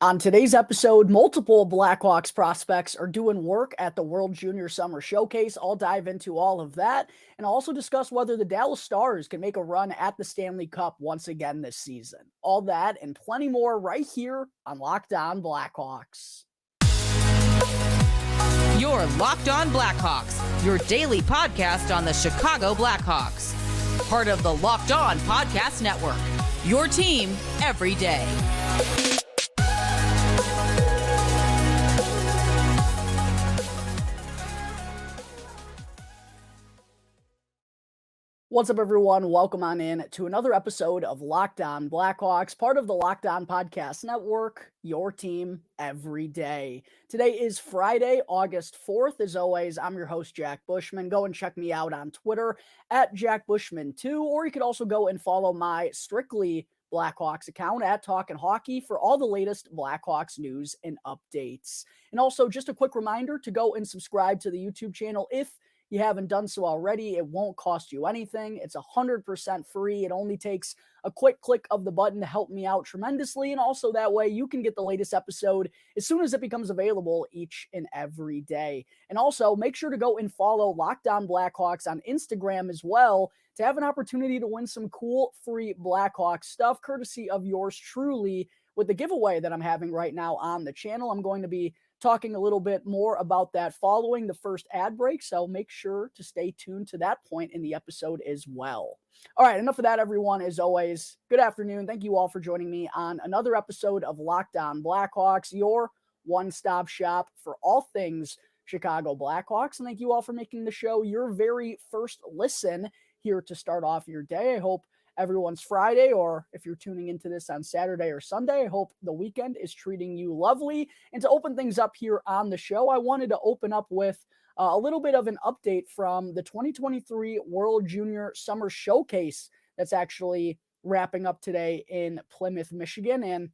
On today's episode, multiple Blackhawks prospects are doing work at the World Junior Summer Showcase. I'll dive into all of that and also discuss whether the Dallas Stars can make a run at the Stanley Cup once again this season. All that and plenty more right here on Locked On Blackhawks. You're Locked On Blackhawks, your daily podcast on the Chicago Blackhawks. Part of the Locked On Podcast Network, your team every day. What's up, everyone? Welcome on in to another episode of Locked On Blackhawks, part of the Locked On Podcast Network, your team every day. Today is Friday, August 4th. As always, I'm your host, Jack Bushman. Go and check me out on Twitter at JackBushman2, or you could also go and follow my Strictly Blackhawks account at Talkin' Hockey for all the latest Blackhawks news and updates. And also, just a quick reminder to go and subscribe to the YouTube channel if you haven't done so already. It won't cost you anything. It's 100% free. It only takes a quick click of the button to help me out tremendously. And also that way you can get the latest episode as soon as it becomes available each and every day. And also make sure to go and follow Locked On Blackhawks on Instagram as well to have an opportunity to win some cool free Blackhawks stuff courtesy of yours truly with the giveaway that I'm having right now on the channel. I'm going to be talking a little bit more about that following the first ad break, so make sure to stay tuned to that point in the episode as well. All right, enough of that, everyone. As always, good afternoon. Thank you all for joining me on another episode of Locked On Blackhawks, your one-stop shop for all things Chicago Blackhawks. And thank you all for making the show your very first listen here to start off your day. I hope everyone's Friday, or if you're tuning into this on Saturday or Sunday, I hope the weekend is treating you lovely. And to open things up here on the show, I wanted to open up with a little bit of an update from the 2023 World Junior Summer Showcase that's actually wrapping up today in Plymouth, Michigan. And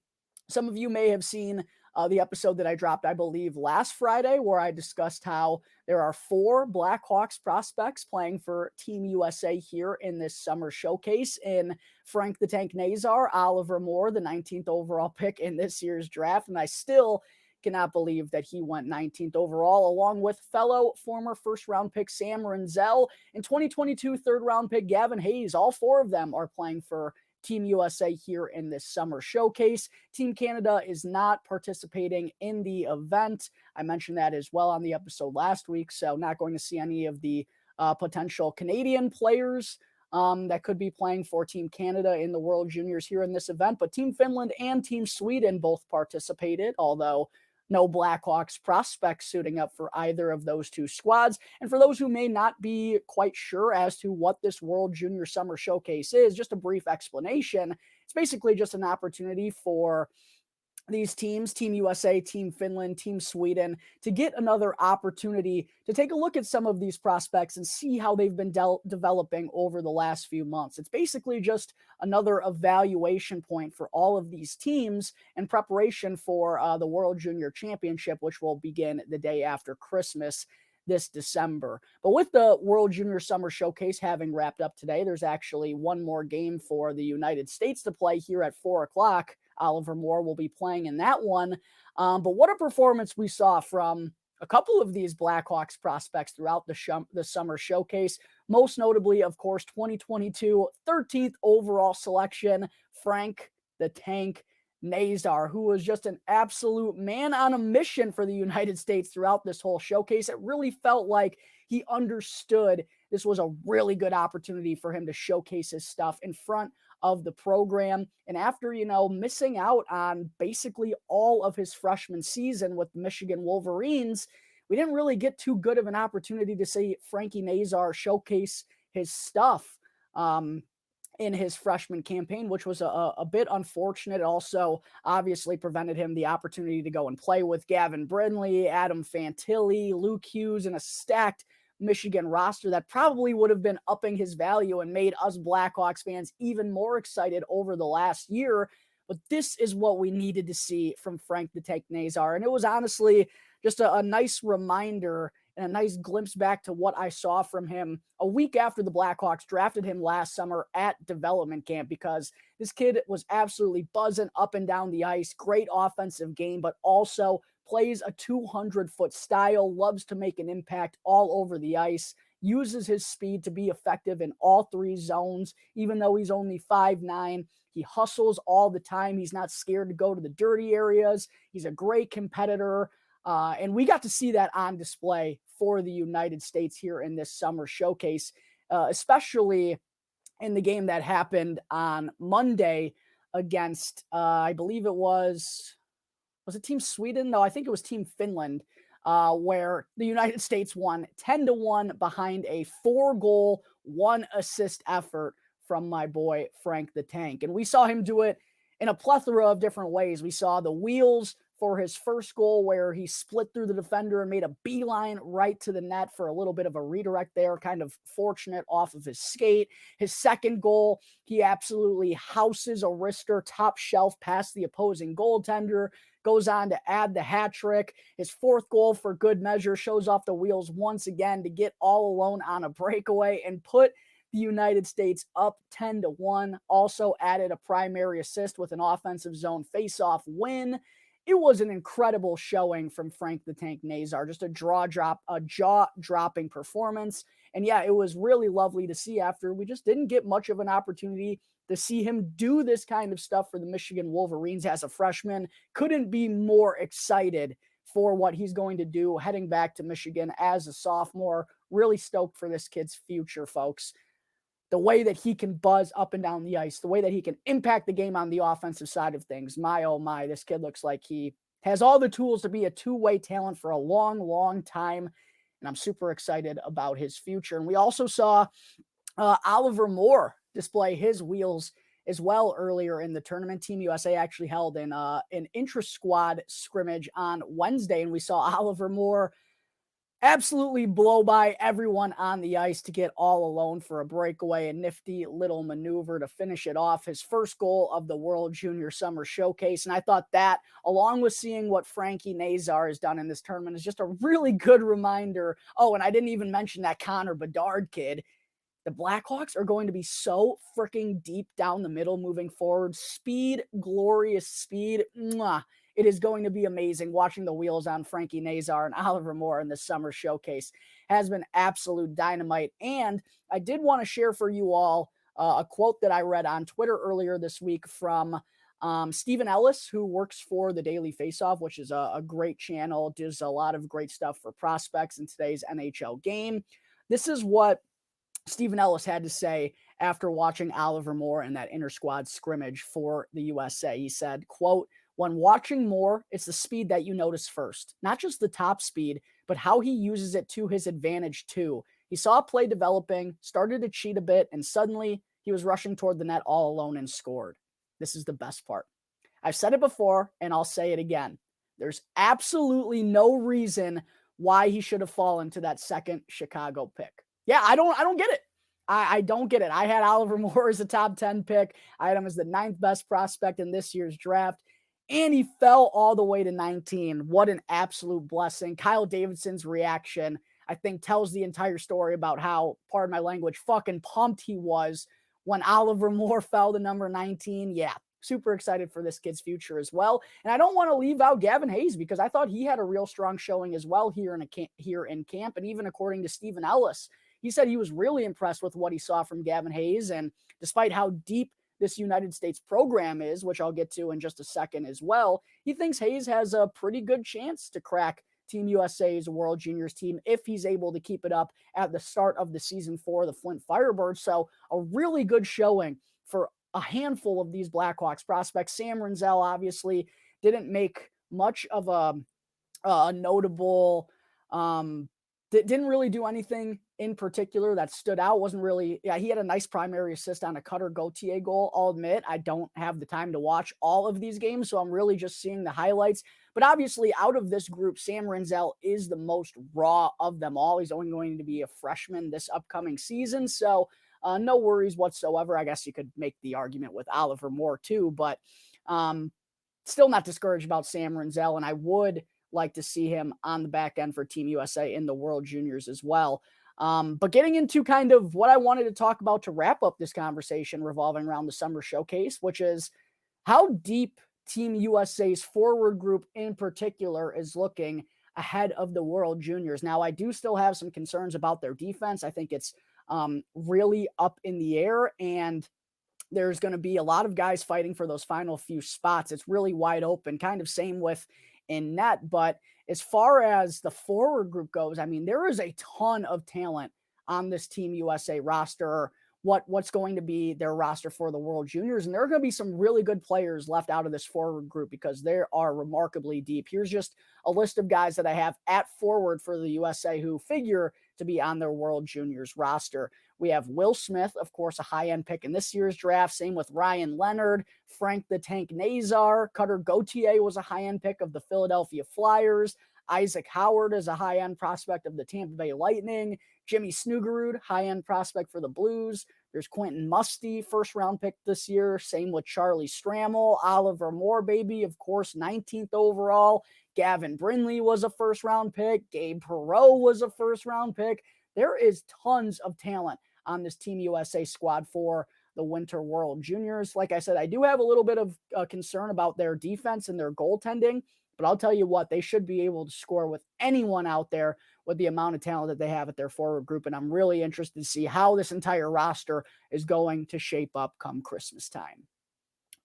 some of you may have seen the episode that I dropped, I believe, last Friday, where I discussed how there are 4 Blackhawks prospects playing for Team USA here in this summer showcase in Frank the Tank Nazar, Oliver Moore, the 19th overall pick in this year's draft. And I still cannot believe that he went 19th overall, along with fellow former first-round pick Sam Rinzel and 2022 third-round pick Gavin Hayes. All 4 of them are playing for Team USA here in this summer showcase. Team Canada is not participating in the event. I mentioned that as well on the episode last week, so not going to see any of the potential Canadian players that could be playing for Team Canada in the World Juniors here in this event. But Team Finland and Team Sweden both participated, although no Blackhawks prospects suiting up for either of those 2 squads. And for those who may not be quite sure as to what this World Junior Summer Showcase is, just a brief explanation. It's basically just an opportunity for these teams, Team USA, Team Finland, Team Sweden, to get another opportunity to take a look at some of these prospects and see how they've been developing over the last few months. It's basically just another evaluation point for all of these teams in preparation for the World Junior Championship, which will begin the day after Christmas this December. But with the World Junior Summer Showcase having wrapped up today, there's actually one more game for the United States to play here at 4 o'clock. Oliver Moore will be playing in that one. But what a performance we saw from a couple of these Blackhawks prospects throughout the summer showcase. Most notably, of course, 2022 13th overall selection, Frank the Tank Nazar, who was just an absolute man on a mission for the United States throughout this whole showcase. It really felt like he understood this was a really good opportunity for him to showcase his stuff in front of the program. And after, missing out on basically all of his freshman season with the Michigan Wolverines, we didn't really get too good of an opportunity to see Frankie Nazar showcase his stuff in his freshman campaign, which was a bit unfortunate. It also obviously prevented him the opportunity to go and play with Gavin Brindley, Adam Fantilli, Luke Hughes, and a stacked Michigan roster that probably would have been upping his value and made us Blackhawks fans even more excited over the last year. But this is what we needed to see from Frank the Tank Nazar. And it was honestly just a nice reminder and a nice glimpse back to what I saw from him a week after the Blackhawks drafted him last summer at development camp, because this kid was absolutely buzzing up and down the ice. Great offensive game, but also plays a 200-foot style, loves to make an impact all over the ice, uses his speed to be effective in all three zones, even though he's only 5'9". He hustles all the time. He's not scared to go to the dirty areas. He's a great competitor. And we got to see that on display for the United States here in this summer showcase, especially in the game that happened on Monday against, I believe it was it Team Sweden? No, I think it was Team Finland, where the United States won 10-1 behind a 4-goal, 1-assist effort from my boy, Frank the Tank. And we saw him do it in a plethora of different ways. We saw the wheels for his first goal, where he split through the defender and made a beeline right to the net for a little bit of a redirect there, kind of fortunate off of his skate. His second goal, he absolutely houses a wrister top shelf past the opposing goaltender, goes on to add the hat trick. His fourth goal, for good measure, shows off the wheels once again to get all alone on a breakaway and put the United States up 10-1. Also added a primary assist with an offensive zone faceoff win. It was an incredible showing from Frank the Tank Nazar, just a jaw-dropping performance. And yeah, it was really lovely to see after we just didn't get much of an opportunity to see him do this kind of stuff for the Michigan Wolverines as a freshman. Couldn't be more excited for what he's going to do heading back to Michigan as a sophomore. Really stoked for this kid's future, folks. The way that he can buzz up and down the ice, the way that he can impact the game on the offensive side of things. My, oh my, this kid looks like he has all the tools to be a two-way talent for a long, long time. And I'm super excited about his future. And we also saw Oliver Moore display his wheels as well earlier in the tournament. Team USA actually held an intra-squad scrimmage on Wednesday, and we saw Oliver Moore absolutely blow by everyone on the ice to get all alone for a breakaway, a nifty little maneuver to finish it off. His first goal of the World Junior Summer Showcase. And I thought that, along with seeing what Frankie Nazar has done in this tournament, is just a really good reminder. Oh, and I didn't even mention that Connor Bedard kid. The Blackhawks are going to be so freaking deep down the middle moving forward. Speed, glorious speed. Mwah. It is going to be amazing. Watching the wheels on Frankie Nazar and Oliver Moore in the summer showcase has been absolute dynamite. And I did want to share for you all a quote that I read on Twitter earlier this week from Stephen Ellis, who works for the Daily Faceoff, which is a great channel, does a lot of great stuff for prospects in today's NHL game. This is what Stephen Ellis had to say after watching Oliver Moore in that inter-squad scrimmage for the USA. He said, quote, "When watching Moore, it's the speed that you notice first. Not just the top speed, but how he uses it to his advantage too. He saw a play developing, started to cheat a bit, and suddenly he was rushing toward the net all alone and scored. This is the best part. I've said it before, and I'll say it again. There's absolutely no reason why he should have fallen to that second Chicago pick. Yeah, I don't get it. I don't get it. I had Oliver Moore as a top 10 pick. I had him as the 9th best prospect in this year's draft. And he fell all the way to 19. What an absolute blessing. Kyle Davidson's reaction, I think, tells the entire story about how, pardon my language, fucking pumped he was when Oliver Moore fell to number 19. Yeah, super excited for this kid's future as well. And I don't want to leave out Gavin Hayes, because I thought he had a real strong showing as well here in camp. And even according to Stephen Ellis, he said he was really impressed with what he saw from Gavin Hayes. And despite how deep this United States program is, which I'll get to in just a second as well, he thinks Hayes has a pretty good chance to crack Team USA's World Juniors team if he's able to keep it up at the start of the season for the Flint Firebirds. So a really good showing for a handful of these Blackhawks prospects. Sam Rinzel obviously didn't make much of a notable, didn't really do anything in particular that stood out. Wasn't really, he had a nice primary assist on a Cutter Gauthier goal. I'll admit, I don't have the time to watch all of these games, so I'm really just seeing the highlights. But obviously, out of this group, Sam Rinzel is the most raw of them all. He's only going to be a freshman this upcoming season, so no worries whatsoever. I guess you could make the argument with Oliver Moore too, but still not discouraged about Sam Rinzel, and I would like to see him on the back end for Team USA in the World Juniors as well. But getting into kind of what I wanted to talk about to wrap up this conversation revolving around the Summer Showcase, which is how deep Team USA's forward group in particular is looking ahead of the World Juniors. Now, I do still have some concerns about their defense. I think it's really up in the air, and there's going to be a lot of guys fighting for those final few spots. It's really wide open, kind of same with in net. But as far as the forward group goes, I mean, there is a ton of talent on this Team USA roster. What's going to be their roster for the World Juniors. And there are going to be some really good players left out of this forward group because they are remarkably deep. Here's just a list of guys that I have at forward for the USA who figure to be on their World Juniors roster. We have Will Smith, of course, a high-end pick in this year's draft. Same with Ryan Leonard, Frank the Tank Nazar. Cutter Gauthier was a high-end pick of the Philadelphia Flyers. Isaac Howard is a high-end prospect of the Tampa Bay Lightning. Jimmy Snuggerud, high-end prospect for the Blues. There's Quentin Musty, first-round pick this year. Same with Charlie Stramel. Oliver Moore, baby, of course, 19th overall. Gavin Brindley was a first-round pick. Gabe Perreault was a first-round pick. There is tons of talent on this Team USA squad for the Winter World Juniors. Like I said, I do have a little bit of concern about their defense and their goaltending, but I'll tell you what, they should be able to score with anyone out there with the amount of talent that they have at their forward group. And I'm really interested to see how this entire roster is going to shape up come Christmas time.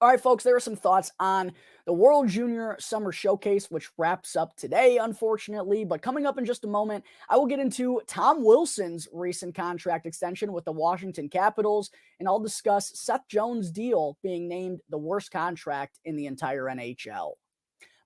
All right, folks, there are some thoughts on the World Junior Summer Showcase, which wraps up today, unfortunately. But coming up in just a moment, I will get into Tom Wilson's recent contract extension with the Washington Capitals, and I'll discuss Seth Jones' deal being named the worst contract in the entire NHL.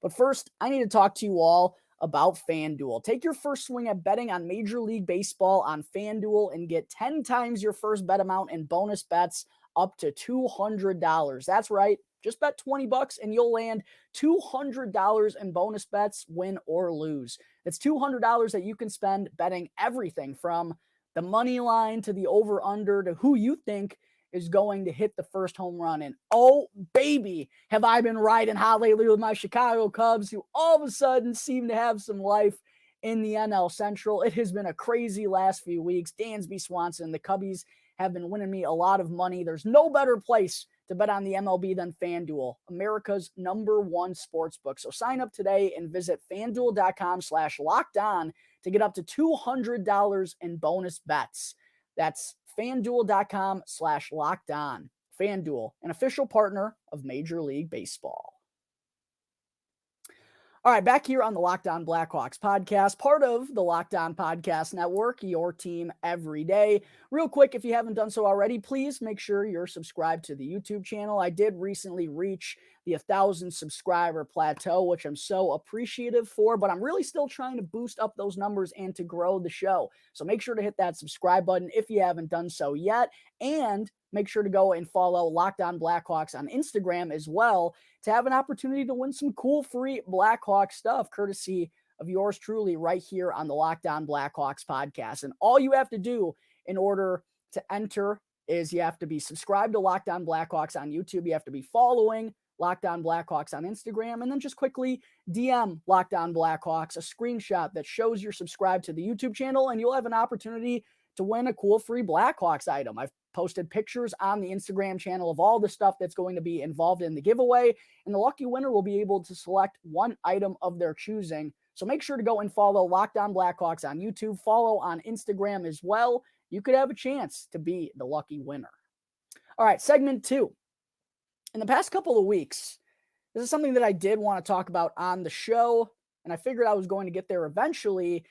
But first, I need to talk to you all about FanDuel. Take your first swing at betting on Major League Baseball on FanDuel and get 10 times your first bet amount in bonus bets up to $200. That's right. Just bet $20 and you'll land $200 in bonus bets, win or lose. That's $200 that you can spend betting everything from the money line to the over-under to who you think is going to hit the first home run. And oh, baby, have I been riding hot lately with my Chicago Cubs, who all of a sudden seem to have some life in the NL Central. It has been a crazy last few weeks. Dansby Swanson, the Cubbies have been winning me a lot of money. There's no better place to bet on the MLB than FanDuel, America's #1 sportsbook. So sign up today and visit FanDuel.com/lockedon to get up to $200 in bonus bets. That's FanDuel.com/lockedon. FanDuel, an official partner of Major League Baseball. All right, back here on the Locked On Blackhawks podcast, part of the Locked On Podcast Network, your team every day. Real quick, if you haven't done so already, please make sure you're subscribed to the YouTube channel. I did recently reach the 1,000 subscriber plateau, which I'm so appreciative for, but I'm really still trying to boost up those numbers and to grow the show. So make sure to hit that subscribe button if you haven't done so yet, and make sure to go and follow Locked On Blackhawks on Instagram as well to have an opportunity to win some cool free Blackhawks stuff, courtesy of yours truly right here on the Locked On Blackhawks podcast. And all you have to do in order to enter is you have to be subscribed to Locked On Blackhawks on YouTube. You have to be following Locked On Blackhawks on Instagram, and then just quickly DM Locked On Blackhawks a screenshot that shows you're subscribed to the YouTube channel, and you'll have an opportunity to win a cool free Blackhawks item. I've posted pictures on the Instagram channel of all the stuff that's going to be involved in the giveaway, and the lucky winner will be able to select one item of their choosing. So make sure to go and follow Locked On Blackhawks on YouTube, follow on Instagram as well. You could have a chance to be the lucky winner. All right, segment 2. In the past couple of weeks, this is something that I did want to talk about on the show, and I figured I was going to get there eventually.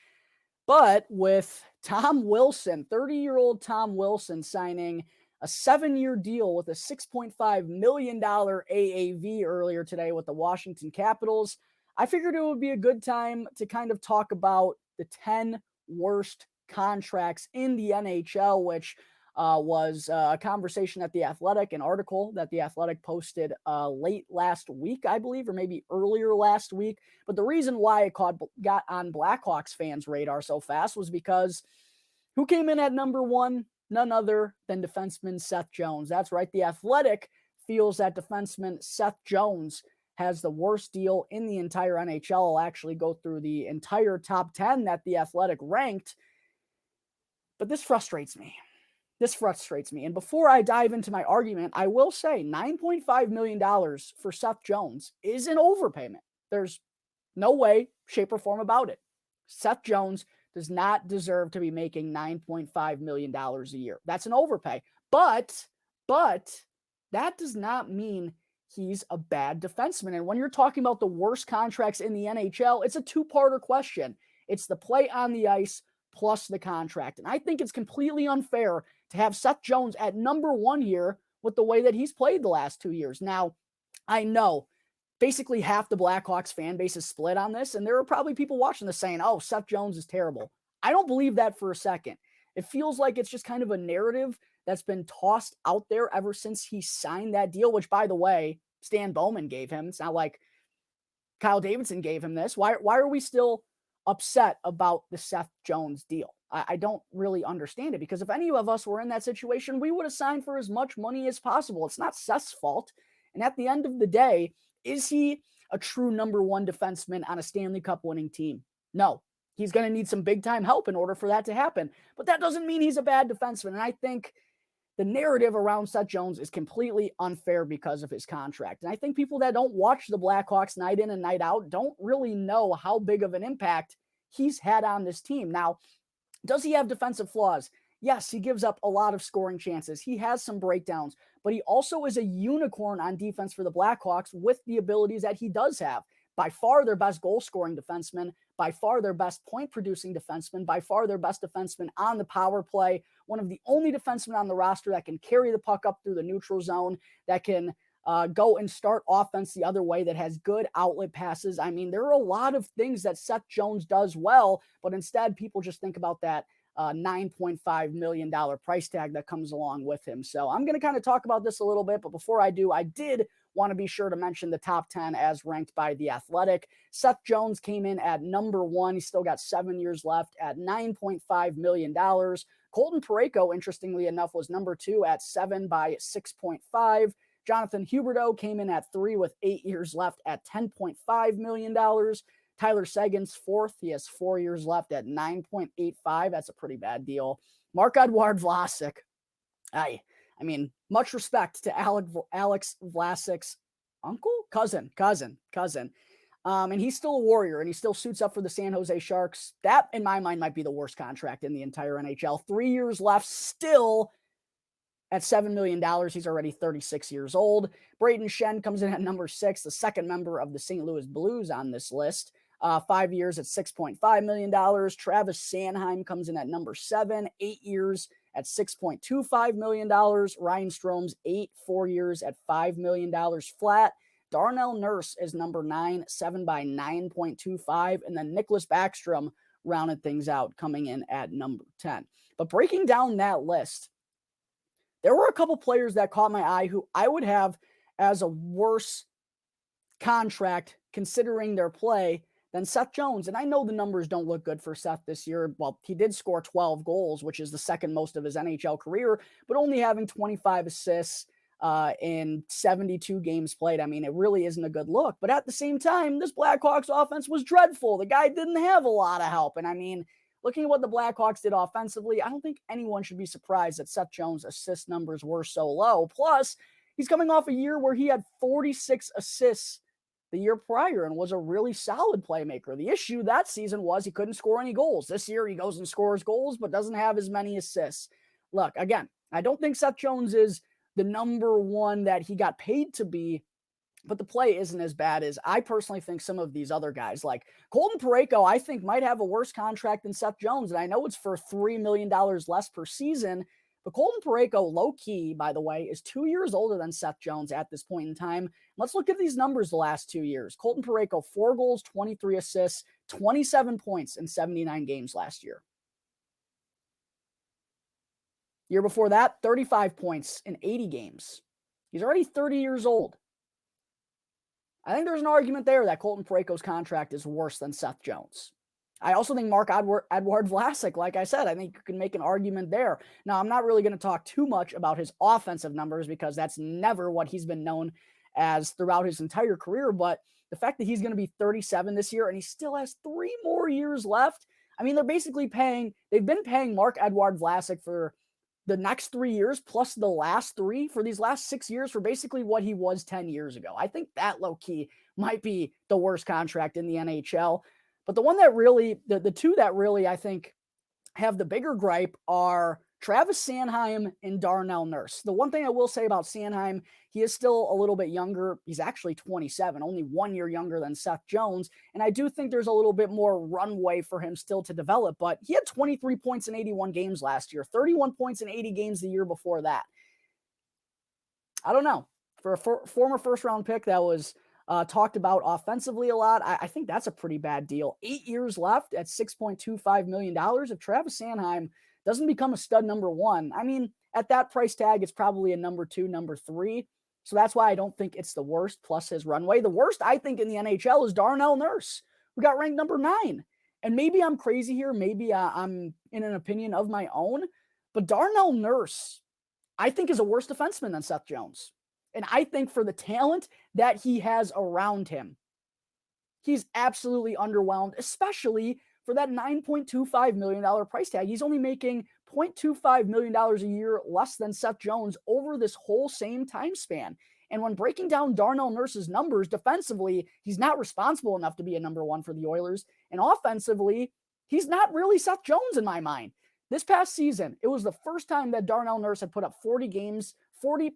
But with Tom Wilson, 30-year-old Tom Wilson signing a 7-year deal with a $6.5 million AAV earlier today with the Washington Capitals, I figured it would be a good time to kind of talk about the 10 worst contracts in the NHL, which was a conversation at The Athletic, an article that The Athletic posted late last week, I believe, or maybe earlier last week. But the reason why it got on Blackhawks fans' radar so fast was because who came in at number 1? None other than defenseman Seth Jones. That's right. The Athletic feels that defenseman Seth Jones has the worst deal in the entire NHL. I'll actually go through the entire top 10 that The Athletic ranked. But this frustrates me. And before I dive into my argument, I will say $9.5 million for Seth Jones is an overpayment. There's no way, shape, or form about it. Seth Jones does not deserve to be making $9.5 million a year. That's an overpay. But that does not mean he's a bad defenseman. And when you're talking about the worst contracts in the NHL, it's a two-parter question. It's the play on the ice plus the contract. And I think it's completely unfair to have Seth Jones at number one here with the way that he's played the last 2 years. Now, I know basically half the Blackhawks fan base is split on this, and there are probably people watching this saying, oh, Seth Jones is terrible. I don't believe that for a second. It feels like it's just kind of a narrative that's been tossed out there ever since he signed that deal, which, by the way, Stan Bowman gave him. It's not like Kyle Davidson gave him this. Why are we still upset about the Seth Jones deal? I don't really understand it, because if any of us were in that situation, we would have signed for as much money as possible. It's not Seth's fault. And at the end of the day, is he a true number one defenseman on a Stanley Cup winning team? No. He's going to need some big time help in order for that to happen. But that doesn't mean he's a bad defenseman. And I think the narrative around Seth Jones is completely unfair because of his contract. And I think people that don't watch the Blackhawks night in and night out don't really know how big of an impact he's had on this team. Now, does he have defensive flaws? Yes, he gives up a lot of scoring chances. He has some breakdowns, but he also is a unicorn on defense for the Blackhawks with the abilities that he does have. By far their best goal-scoring defenseman, by far their best point-producing defenseman, by far their best defenseman on the power play, one of the only defensemen on the roster that can carry the puck up through the neutral zone, that can go and start offense the other way, that has good outlet passes. I mean, there are a lot of things that Seth Jones does well, but instead people just think about that $9.5 million price tag that comes along with him. So I'm going to kind of talk about this a little bit, but before I do, I did want to be sure to mention the top 10 as ranked by The Athletic. Seth Jones came in at number one. He's still got 7 years left at $9.5 million. Colton Parayko, interestingly enough, was number two at 7 by 6.5. Jonathan Huberdeau came in at 3 with 8 years left at $10.5 million. Tyler Seguin's fourth. He has 4 years left at 9.85. That's a pretty bad deal. Marc-Edouard Vlasic. I mean, much respect to Alex Vlasic's cousin. And he's still a Warrior, and he still suits up for the San Jose Sharks. That, in my mind, might be the worst contract in the entire NHL. 3 years left, still at $7 million. He's already 36 years old. Braden Shen comes in at number 6, the second member of the St. Louis Blues on this list. 5 years at $6.5 million. Travis Sanheim comes in at number 7, 8 years at $6.25 million. Ryan Strome's 4 years at $5 million flat. Darnell Nurse is number 9, 7 by 9.25. And then Nicholas Backstrom rounded things out, coming in at number 10. But breaking down that list, there were a couple players that caught my eye who I would have as a worse contract considering their play than Seth Jones. And I know the numbers don't look good for Seth this year. Well, he did score 12 goals, which is the second most of his NHL career, but only having 25 assists in 72 games played. I mean, it really isn't a good look. But at the same time, this Blackhawks offense was dreadful. The guy didn't have a lot of help. And I mean, looking at what the Blackhawks did offensively, I don't think anyone should be surprised that Seth Jones' assist numbers were so low. Plus, he's coming off a year where he had 46 assists the year prior and was a really solid playmaker. The issue that season was he couldn't score any goals. This year, he goes and scores goals, but doesn't have as many assists. Look, again, I don't think Seth Jones is the number one that he got paid to be, but the play isn't as bad as I personally think some of these other guys. Like Colton Parayko, I think might have a worse contract than Seth Jones, and I know it's for $3 million less per season, but Colton Parayko, low-key, by the way, is 2 years older than Seth Jones at this point in time. Let's look at these numbers the last 2 years. Colton Parayko, 4 goals, 23 assists, 27 points in 79 games last year. Year before that, 35 points in 80 games. He's already 30 years old. I think there's an argument there that Colton Parayko's contract is worse than Seth Jones. I also think Marc-Edouard Vlasic, like I said, I think you can make an argument there. Now, I'm not really going to talk too much about his offensive numbers because that's never what he's been known as throughout his entire career. But the fact that he's going to be 37 this year and he still has 3 more years left. I mean, they've been paying Marc-Edouard Vlasic for the next 3 years plus the last 3 for these last 6 years for basically what he was 10 years ago. I think that low key might be the worst contract in the NHL. But the one that really, the two that really I think have the bigger gripe are Travis Sanheim and Darnell Nurse. The one thing I will say about Sanheim, he is still a little bit younger. He's actually 27, only 1 year younger than Seth Jones. And I do think there's a little bit more runway for him still to develop, but he had 23 points in 81 games last year, 31 points in 80 games the year before that. I don't know. For a former first-round pick that was talked about offensively a lot, I think that's a pretty bad deal. 8 years left at $6.25 million. If Travis Sanheim doesn't become a stud number 1, I mean, at that price tag, it's probably a number 2, number 3. So that's why I don't think it's the worst, plus his runway. The worst, I think, in the NHL is Darnell Nurse, who got ranked number 9. And maybe I'm crazy here. Maybe I'm in an opinion of my own. But Darnell Nurse, I think, is a worse defenseman than Seth Jones. And I think for the talent that he has around him, he's absolutely underwhelmed, especially for that $9.25 million price tag. He's only making $0.25 million a year less than Seth Jones over this whole same time span. And when breaking down Darnell Nurse's numbers defensively, he's not responsible enough to be a number 1 for the Oilers. And offensively, he's not really Seth Jones in my mind. This past season, it was the first time that Darnell Nurse had put up 40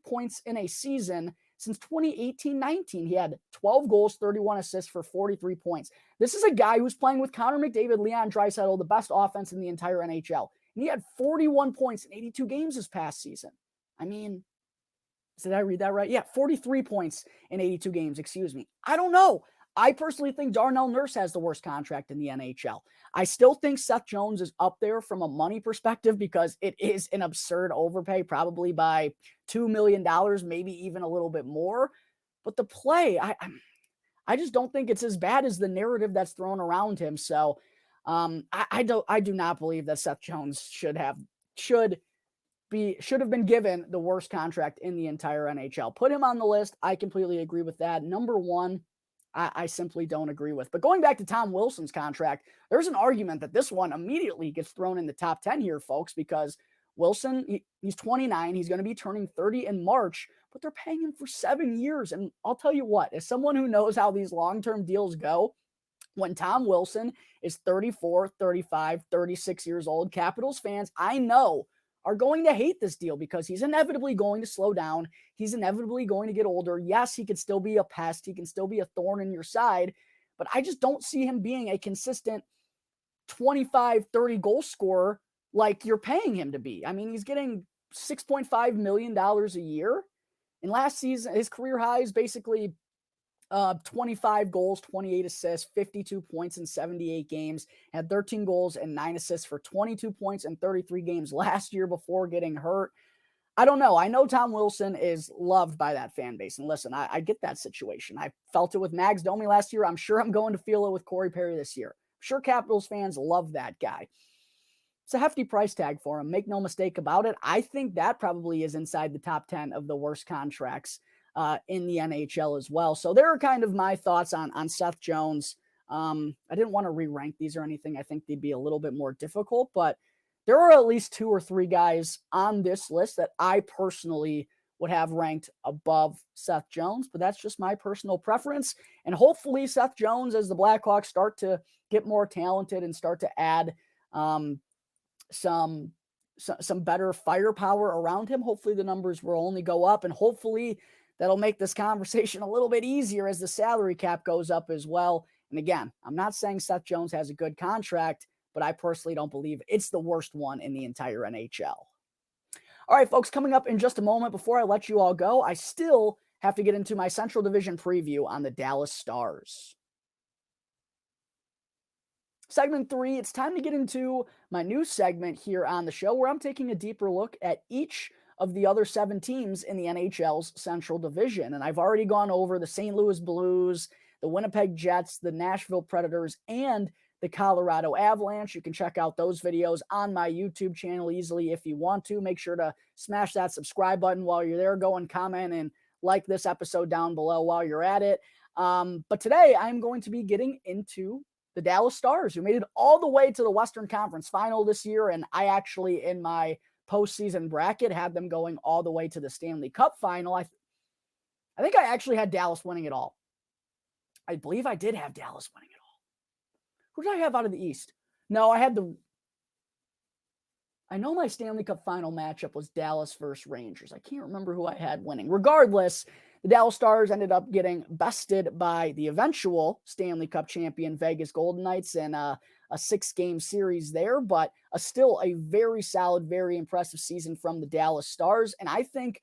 points in a season since 2018-19. He had 12 goals, 31 assists for 43 points. This is a guy who's playing with Connor McDavid, Leon Draisaitl, the best offense in the entire NHL. And he had 41 points in 82 games this past season. I mean, did I read that right? Yeah, 43 points in 82 games, excuse me. I don't know. I personally think Darnell Nurse has the worst contract in the NHL. I still think Seth Jones is up there from a money perspective because it is an absurd overpay, probably by $2 million, maybe even a little bit more. But the play, I just don't think it's as bad as the narrative that's thrown around him. So I do not believe that Seth Jones should have been given the worst contract in the entire NHL. Put him on the list. I completely agree with that. Number 1, I simply don't agree with. But going back to Tom Wilson's contract, there's an argument that this one immediately gets thrown in the top 10 here, folks, because Wilson, he's 29. He's going to be turning 30 in March, but they're paying him for 7 years. And I'll tell you what, as someone who knows how these long-term deals go, when Tom Wilson is 34, 35, 36 years old, Capitals fans, I know, are going to hate this deal because he's inevitably going to slow down. He's inevitably going to get older. Yes, he could still be a pest. He can still be a thorn in your side, but I just don't see him being a consistent 25, 30 goal scorer like you're paying him to be. I mean, he's getting $6.5 million a year. And last season, his career high is basically 25 goals, 28 assists, 52 points in 78 games, had 13 goals and 9 assists for 22 points in 33 games last year before getting hurt. I don't know. I know Tom Wilson is loved by that fan base. And listen, I get that situation. I felt it with Mags Domi last year. I'm sure I'm going to feel it with Corey Perry this year. I'm sure Capitals fans love that guy. It's a hefty price tag for him. Make no mistake about it. I think that probably is inside the top 10 of the worst contracts in the NHL as well. So there are kind of my thoughts on Seth Jones. I didn't want to re-rank these or anything. I think they'd be a little bit more difficult, but there are at least 2 or 3 guys on this list that I personally would have ranked above Seth Jones, but that's just my personal preference. And hopefully Seth Jones, as the Blackhawks start to get more talented and start to add some better firepower around him, hopefully the numbers will only go up, and hopefully that'll make this conversation a little bit easier as the salary cap goes up as well. And again, I'm not saying Seth Jones has a good contract, but I personally don't believe it's the worst one in the entire NHL. All right, folks, coming up in just a moment, before I let you all go, I still have to get into my Central Division preview on the Dallas Stars. Segment 3, it's time to get into my new segment here on the show where I'm taking a deeper look at each of the other 7 teams in the NHL's Central Division. And I've already gone over the St. Louis Blues, the Winnipeg Jets, the Nashville Predators, and the Colorado Avalanche. You can check out those videos on my YouTube channel easily if you want to. Make sure to smash that subscribe button while you're there. Go and comment and like this episode down below while you're at it. But today I'm going to be getting into the Dallas Stars, who made it all the way to the Western Conference Final this year. And I actually, in my postseason bracket, had them going all the way to the Stanley Cup Final. I think I actually had Dallas winning it all. I believe I did have Dallas winning it all. Who did I have out of the East? No, I know my Stanley Cup Final matchup was Dallas versus Rangers. I can't remember who I had winning. Regardless, the Dallas Stars ended up getting bested by the eventual Stanley Cup champion Vegas Golden Knights in a 6-game series there, but still a very solid, very impressive season from the Dallas Stars. And I think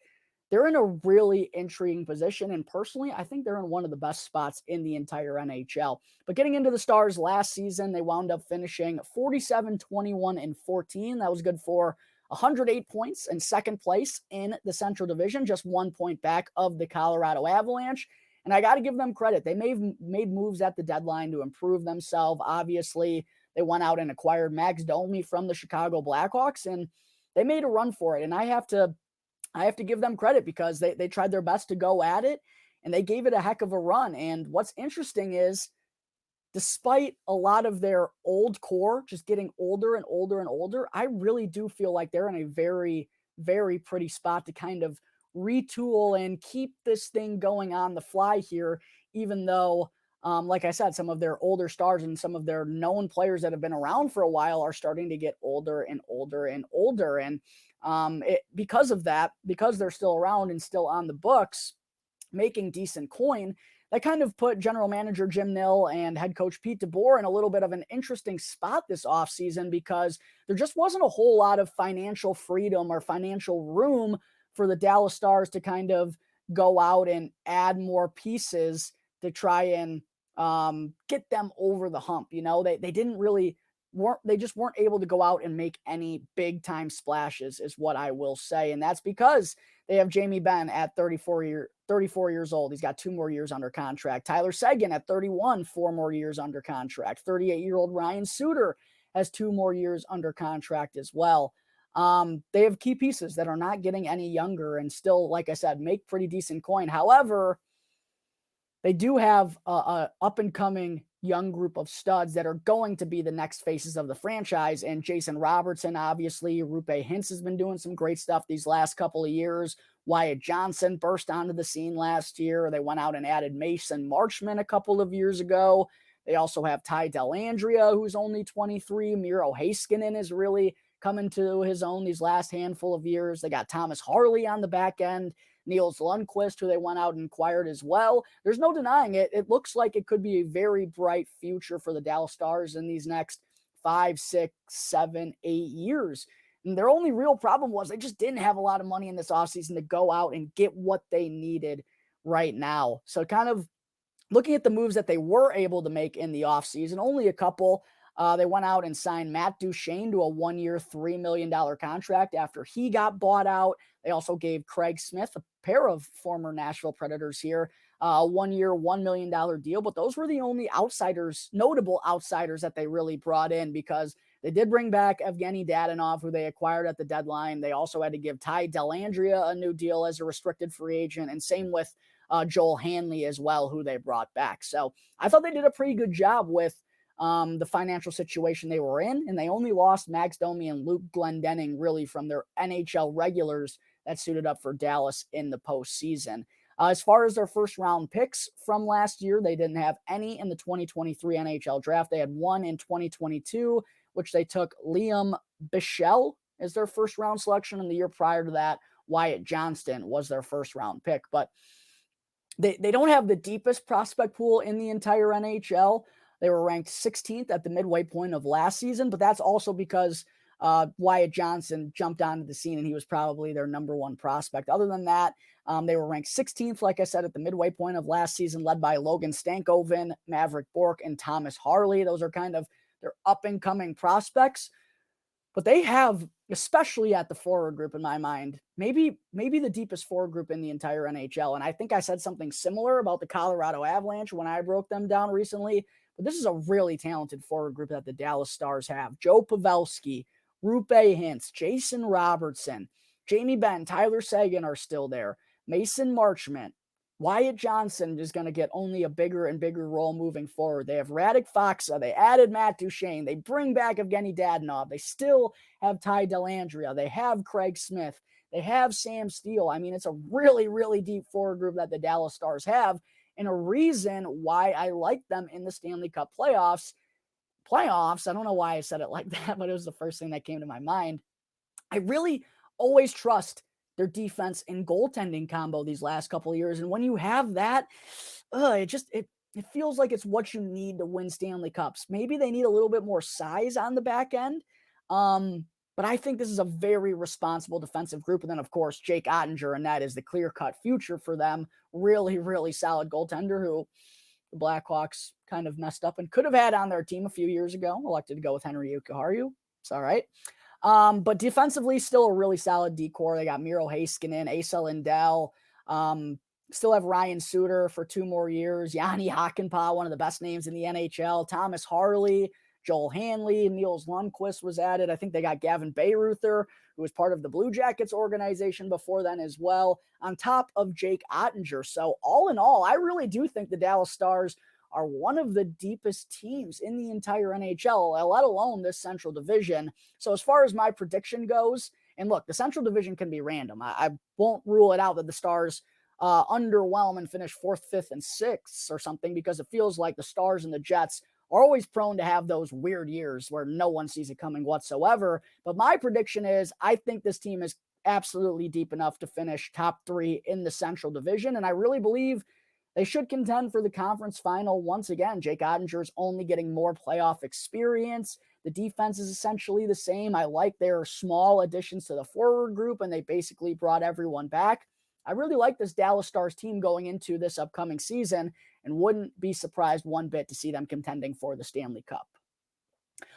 they're in a really intriguing position. And personally, I think they're in one of the best spots in the entire NHL. But getting into the Stars last season, they wound up finishing 47, 21, and 14. That was good for 108 points and second place in the Central Division, just 1 point back of the Colorado Avalanche. And I got to give them credit. They may have made moves at the deadline to improve themselves. Obviously, they went out and acquired Max Domi from the Chicago Blackhawks, and they made a run for it. And I have to give them credit because they tried their best to go at it, and they gave it a heck of a run. And what's interesting is, despite a lot of their old core just getting older and older and older, I really do feel like they're in a very, very pretty spot to kind of retool and keep this thing going on the fly here, even though, like I said, some of their older stars and some of their known players that have been around for a while are starting to get older and older and older. And because of that, because they're still around and still on the books, making decent coin, that kind of put general manager Jim Nill and head coach Pete DeBoer in a little bit of an interesting spot this offseason, because there just wasn't a whole lot of financial freedom or financial room for the Dallas Stars to kind of go out and add more pieces to try and get them over the hump. You know, they just weren't able to go out and make any big time splashes, is what I will say. And that's because they have Jamie Benn at 34 years old. He's got 2 more years under contract. Tyler Seguin at 31, 4 more years under contract. 38-year-old Ryan Suter has 2 more years under contract as well. They have key pieces that are not getting any younger and still, like I said, make pretty decent coin. However, they do have a up-and-coming young group of studs that are going to be the next faces of the franchise. And Jason Robertson, obviously, Rupe Hintz has been doing some great stuff these last couple of years. Wyatt Johnson burst onto the scene last year. They went out and added Mason Marchman a couple of years ago. They also have Ty Dellandrea, who's only 23. Miro Heiskanen is really coming to his own these last handful of years. They got Thomas Harley on the back end. Niels Lundqvist, who they went out and acquired as well. There's no denying it. It looks like it could be a very bright future for the Dallas Stars in these next 5, 6, 7, 8 years. And their only real problem was they just didn't have a lot of money in this offseason to go out and get what they needed right now. So kind of looking at the moves that they were able to make in the offseason, only a couple. They went out and signed Matt Duchene to a 1-year, $3 million contract after he got bought out. They also gave Craig Smith, a pair of former Nashville Predators here, a 1-year, $1 million deal. But those were the only notable outsiders that they really brought in, because they did bring back Evgeny Dadonov, who they acquired at the deadline. They also had to give Ty Dellandrea a new deal as a restricted free agent, and same with Joel Hanley as well, who they brought back. So I thought they did a pretty good job with the financial situation they were in, and they only lost Max Domi and Luke Glendening really from their NHL regulars that suited up for Dallas in the postseason. As far as their first round picks from last year, they didn't have any in the 2023 NHL draft. They had one in 2022, which they took Liam Bichelle as their first round selection. And the year prior to that, Wyatt Johnston was their first round pick. But they don't have the deepest prospect pool in the entire NHL. They were ranked 16th at the midway point of last season, but that's also because Wyatt Johnson jumped onto the scene and he was probably their number 1 prospect. Other than that, they were ranked 16th, like I said, at the midway point of last season, led by Logan Stankoven, Maverick Bourque, and Thomas Harley. Those are kind of their up-and-coming prospects. But they have, especially at the forward group in my mind, maybe the deepest forward group in the entire NHL. And I think I said something similar about the Colorado Avalanche when I broke them down recently. But this is a really talented forward group that the Dallas Stars have. Joe Pavelski, Rupe Hintz, Jason Robertson, Jamie Benn, Tyler Seguin are still there. Mason Marchment, Wyatt Johnson is going to get only a bigger and bigger role moving forward. They have Radek Faksa. They added Matt Duchene. They bring back Evgeny Dadonov. They still have Ty Dellandrea. They have Craig Smith. They have Sam Steele. I mean, it's a really, really deep forward group that the Dallas Stars have, and a reason why I like them in the Stanley Cup playoffs. I don't know why I said it like that, but it was the first thing that came to my mind. I really always trust their defense and goaltending combo these last couple of years. And when you have that, it feels like it's what you need to win Stanley Cups. Maybe they need a little bit more size on the back end. But I think this is a very responsible defensive group. And then, of course, Jake Ottinger, and that is the clear-cut future for them. Really, really solid goaltender who the Blackhawks kind of messed up and could have had on their team a few years ago. Elected to go with Henry Ukiharu. It's all right. But defensively, still a really solid decor. They got Miro Heiskanen, Asa Lindell. Still have Ryan Suter for 2 more years. Yanni Hakanpää, one of the best names in the NHL. Thomas Harley, Joel Hanley, Niels Lundqvist was added. I think they got Gavin Bayreuther, who was part of the Blue Jackets organization before then as well, on top of Jake Ottinger. So all in all, I really do think the Dallas Stars are one of the deepest teams in the entire NHL, let alone this Central Division. So as far as my prediction goes, and look, the Central Division can be random. I won't rule it out that the Stars underwhelm and finish 4th, 5th, and 6th or something, because it feels like the Stars and the Jets are always prone to have those weird years where no one sees it coming whatsoever. But my prediction is I think this team is absolutely deep enough to finish top 3 in the Central Division, and I really believe they should contend for the conference final once again. Jake Ottinger is only getting more playoff experience. The defense is essentially the same. I like their small additions to the forward group, and they basically brought everyone back. I really like this Dallas Stars team going into this upcoming season, and wouldn't be surprised one bit to see them contending for the Stanley Cup.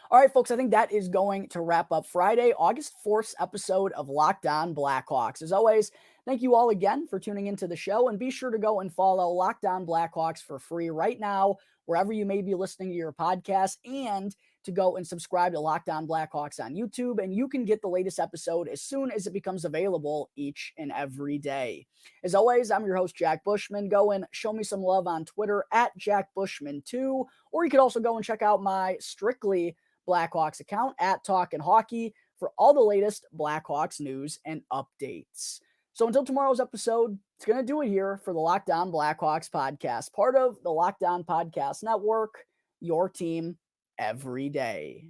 All right, folks, I think that is going to wrap up Friday, August 4th episode of Locked On Blackhawks. As always, thank you all again for tuning into the show, and be sure to go and follow Locked On Blackhawks for free right now, wherever you may be listening to your podcast, and to go and subscribe to Locked On Blackhawks on YouTube, and you can get the latest episode as soon as it becomes available each and every day. As always, I'm your host, Jack Bushman. Go and show me some love on Twitter at JackBushman2, or you could also go and check out my Strictly Blackhawks account at Talkin' Hockey for all the latest Blackhawks news and updates. So until tomorrow's episode, it's going to do it here for the Locked On Blackhawks podcast, part of the Locked On Podcast Network, your team every day.